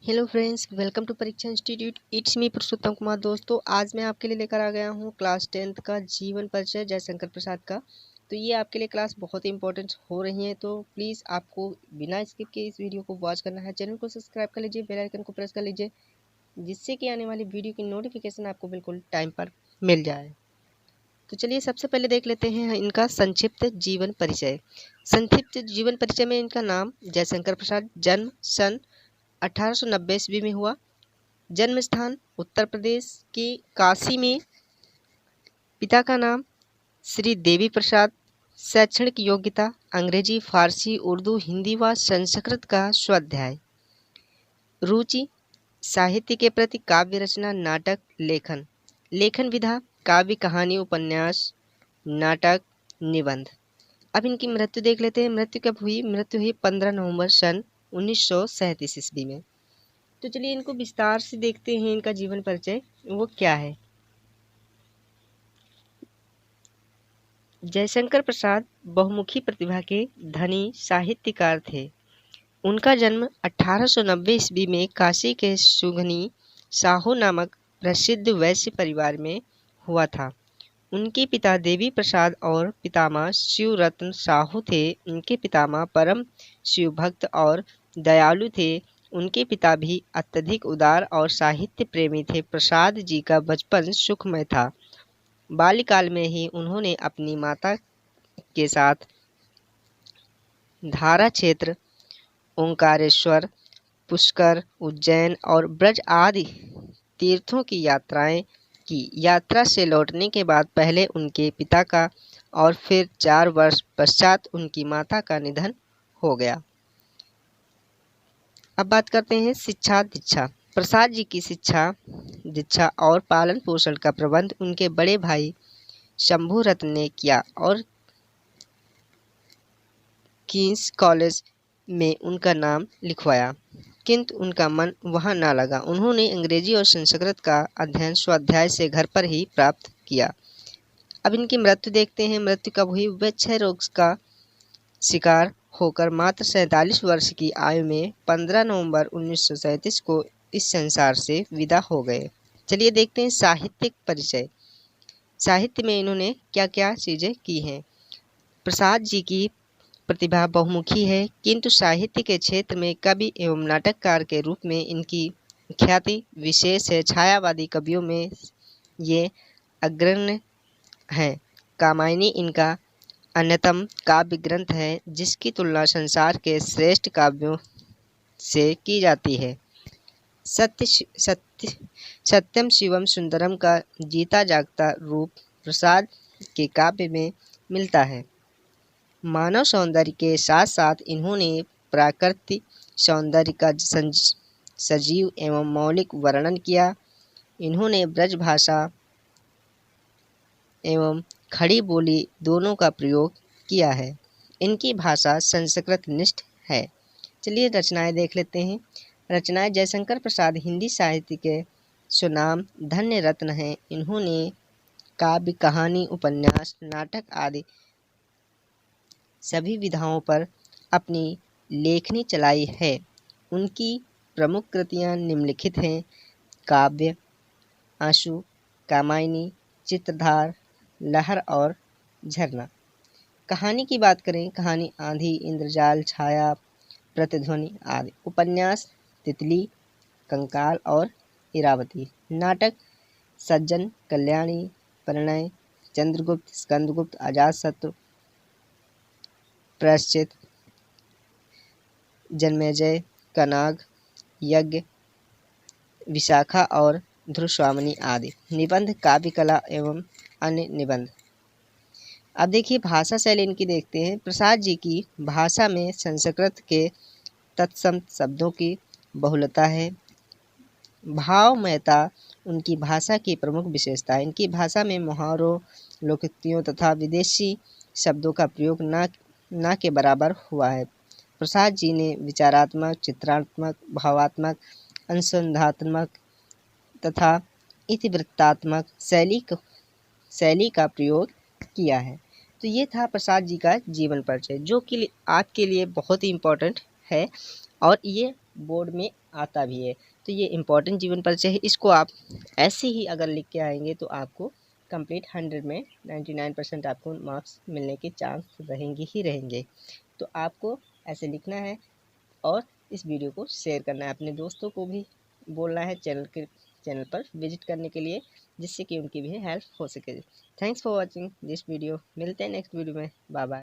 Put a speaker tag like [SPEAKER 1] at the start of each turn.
[SPEAKER 1] Hello friends, welcome to परीक्षा institute. It's me पुरुषोत्तम कुमार। दोस्तों, आज मैं आपके लिए लेकर आ गया हूँ क्लास 10th का जीवन परिचय जयशंकर प्रसाद का। तो ये आपके लिए क्लास बहुत ही इंपॉर्टेंट हो रही है, तो प्लीज़ आपको बिना स्किप के इस वीडियो को वॉच करना है। चैनल को सब्सक्राइब कर लीजिए, बेल आइकन को प्रेस कर लीजिए, जिससे कि आने वाली वीडियो की नोटिफिकेशन आपको बिल्कुल टाइम पर मिल जाए। तो चलिए सबसे पहले देख लेते हैं इनका संक्षिप्त जीवन परिचय। संक्षिप्त जीवन परिचय में इनका नाम जयशंकर प्रसाद, जन्म सन 1890 ईस्वी में हुआ। जन्म स्थान उत्तर प्रदेश के काशी में। पिता का नाम श्री देवी प्रसाद। शैक्षणिक योग्यता अंग्रेजी, फारसी, उर्दू, हिंदी व संस्कृत का स्वाध्याय। रुचि साहित्य के प्रति काव्य रचना, नाटक, लेखन। लेखन विधा काव्य, कहानी, उपन्यास, नाटक, निबंध। अब इनकी मृत्यु देख लेते हैं। मृत्यु कब हुई? मृत्यु हुई 15 नवंबर सन 1937 ईस्वी में। तो चलिए इनको विस्तार से देखते हैं। इनका जीवन परिचय वो क्या है। जयशंकर प्रसाद बहुमुखी प्रतिभा के धनी साहित्यकार थे। उनका जन्म 1890 ईस्वी में काशी के सुगनी साहू नामक प्रसिद्ध वैश्य परिवार में हुआ था। उनके पिता देवी प्रसाद और पितामह शिवरत्न साहू थे। उनके पितामह परम शिव भक्त और दयालु थे। उनके पिता भी अत्यधिक उदार और साहित्य प्रेमी थे। प्रसाद जी का बचपन सुखमय था। बाल्यकाल में ही उन्होंने अपनी माता के साथ धारा क्षेत्र, ओंकारेश्वर, पुष्कर, उज्जैन और ब्रज आदि तीर्थों की यात्राएं की। यात्रा से लौटने के बाद पहले उनके पिता का और फिर 4 वर्ष पश्चात उनकी माता का निधन हो गया। अब बात करते हैं शिक्षा दीक्षा। प्रसाद जी की शिक्षा दीक्षा और पालन पोषण का प्रबंध उनके बड़े भाई शंभू रत्न ने किया और किंग्स कॉलेज में उनका नाम लिखवाया, किंतु उनका मन वहां ना लगा। उन्होंने अंग्रेजी और संस्कृत का अध्ययन स्वाध्याय से घर पर ही प्राप्त किया। अब इनकी मृत्यु देखते हैं। मृत्यु कब हुई? वे क्षय रोग का शिकार होकर मात्र 47 वर्ष की आयु में 15 नवंबर 1937 को इस संसार से विदा हो गए। चलिए देखते हैं साहित्यिक परिचय। साहित्य में इन्होंने क्या क्या चीज़ें की हैं। प्रसाद जी की प्रतिभा बहुमुखी है, किंतु साहित्य के क्षेत्र में कवि एवं नाटककार के रूप में इनकी ख्याति विशेष है। छायावादी कवियों में ये अग्रणी हैं। कामायनी इनका अन्यतम काव्य ग्रंथ है, जिसकी तुलना संसार के श्रेष्ठ काव्यों से की जाती है। सत्यम शिवम सुंदरम का जीता जागता रूप प्रसाद के काव्य में मिलता है। मानव सौंदर्य के साथ साथ इन्होंने प्राकृतिक सौंदर्य का सजीव एवं मौलिक वर्णन किया। इन्होंने ब्रज भाषा एवं खड़ी बोली दोनों का प्रयोग किया है। इनकी भाषा संस्कृत निष्ठ है। चलिए रचनाएं देख लेते हैं। रचनाएं जयशंकर प्रसाद हिंदी साहित्य के सुनाम धन्य रत्न हैं। इन्होंने काव्य, कहानी, उपन्यास, नाटक आदि सभी विधाओं पर अपनी लेखनी चलाई है। उनकी प्रमुख कृतियां निम्नलिखित हैं। काव्य आंसू, कामायनी, चित्रधार, लहर और झरना। कहानी की बात करें, कहानी आंधी, इंद्रजाल, छाया, प्रतिध्वनि आदि। उपन्यास तितली, कंकाल और इरावती। नाटक सज्जन, कल्याणी, परिणय, चंद्रगुप्त, स्कंदगुप्त, अजातशत्रु, प्रायश्चित, जन्मेजय, कनाग, यज्ञ, विशाखा और ध्रुवस्वामिनी आदि। निबंध काव्य कला एवं अन्य निबंध। अब देखिए भाषा शैली इनकी देखते हैं। प्रसाद जी की भाषा में संस्कृत के तत्सम शब्दों की बहुलता है। भावमयता उनकी भाषा की प्रमुख विशेषता है। इनकी भाषा में मुहावरों, लोकोक्तियों तथा विदेशी शब्दों का प्रयोग ना के बराबर हुआ है। प्रसाद जी ने विचारात्मक, चित्रात्मक, भावात्मक, अनुसंधानात्मक तथा इतिवृत्तात्मक शैली का प्रयोग किया है। तो ये था प्रसाद जी का जीवन परिचय, जो कि आपके लिए बहुत ही इम्पोर्टेंट है और ये बोर्ड में आता भी है। तो ये इम्पॉर्टेंट जीवन परिचय है, इसको आप ऐसे ही अगर लिख के आएंगे तो आपको कंप्लीट 100 में 99% आपको मार्क्स मिलने के चांस रहेंगे ही रहेंगे। तो आपको ऐसे लिखना है और इस वीडियो को शेयर करना है, अपने दोस्तों को भी बोलना है चैनल पर विजिट करने के लिए, जिससे कि उनकी भी हेल्प हो सके। Thanks for watching this video. मिलते हैं नेक्स्ट वीडियो में। Bye bye.